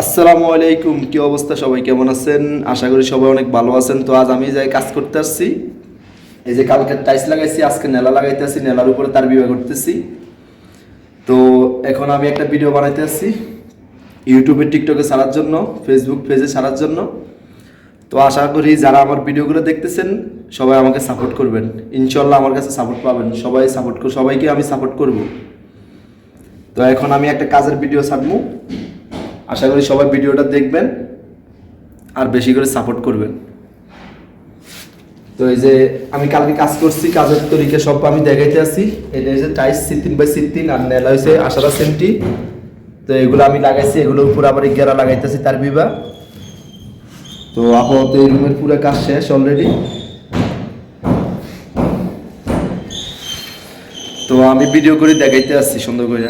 আসসালামু আলাইকুম, কি অবস্থা? সবাই কেমন আছেন? আশা করি সবাই অনেক ভালো আছেন। তো আজ আমি যাই কাজ করতে আসছি। এই যে কালকে টাইলস লাগাইছি, আজকে নেলা লাগাইতেছি, নেলার উপরে তার বিভাগ করতেছি। তো এখন আমি একটা ভিডিও বানাইতে আসছি ইউটিউবে, টিকটকে ছাড়ার জন্য, ফেসবুক পেজে ছাড়ার জন্য। তো আশা করি যারা আমার ভিডিওগুলো দেখতেছেন সবাই আমাকে সাপোর্ট করবেন। ইনশাল্লাহ আমার কাছে সাপোর্ট পাবেন, সবাই সবাইকে আমি সাপোর্ট করব। তো এখন আমি একটা কাজের ভিডিও ছাড়বো, আশা করি সবাই ভিডিওটা দেখবেন আর বেশি করে সাপোর্ট করবেন। তো এই যে আমি কালকে কাজ করছি, কাজের তরিকা সব আমি দেখাইতে আসি। এটা হচ্ছে টাইস 16x16 আর নেলা হয়েছে 18 সেন্টি। তো এগুলো আমি লাগাইছি, এগুলোর উপর আবার গেরা লাগাইতেছি তার বিবা। তো আপাতত এই রুমের পুরো কাজ শেষ অলরেডি। তো আমি ভিডিও করে দেখাইতে আসছি সুন্দর করে।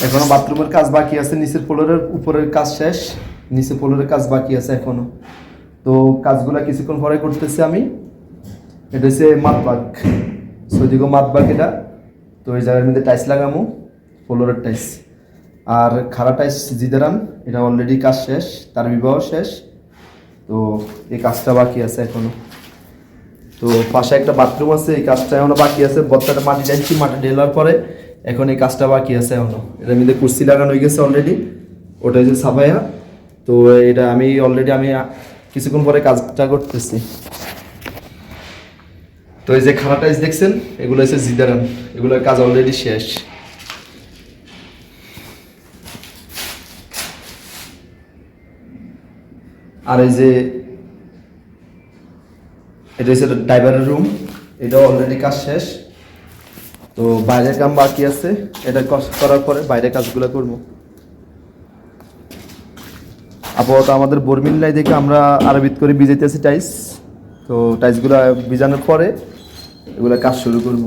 এখনো বাথরুমের কাজ বাকি আছে, নিচের ফ্লোরের উপরের কাজ শেষ, নিচে ফ্লোরের কাজ বাকি আছে এখনো। তো কাজগুলা কিছুক্ষণ পরে করতেছি আমি। এটা হচ্ছে মাতবাগ, সৌদিগো মাতবাগ এটা। তো এই জায়গার মধ্যে টাইলস লাগামো, ফ্লোরের টাইলস আর খাড়া টাইলস জিদারাম। এটা অলরেডি কাজ শেষ, তার বিবাহ শেষ। তো এই কাজটা বাকি আছে এখনো। তো পাশে একটা বাথরুম আছে, এই কাজটা এখনো বাকি আছে। বত্তাটা মাটি ঢালছি, মাটি ঢেলার পরে এখন এই কাজটা বাকি আছে এখনো। এটার মধ্যে কুর্সি লাগানো হয়ে গেছে অলরেডি, ওটা হচ্ছে সাফাইয়া। তো এটা আমি অলরেডি কিছুক্ষণ পরে কাজটা করতেছি। তো এই যে খাড়া টাইলস দেখছেন, এগুলো হচ্ছে জিদারান, এগুলোর কাজ অলরেডি শেষ। আর এই যে এটা হচ্ছে ড্রাইভারের রুম, এটাও অলরেডি কাজ শেষ। তো বাইরের কাম বাকি আছে, এটা করার পরে বাইরের কাজগুলো করবো। আপাতত আমাদের বর্মিল্লায় দেখে আমরা আরবিত করে ভিজাইতেছি টাইলস। তো টাইলসগুলো ভিজানোর পরে এগুলো কাজ শুরু করব।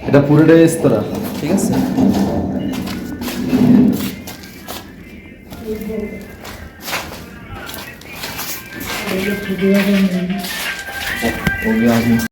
এটা পুরোটাই স্তরা, ঠিক আছে।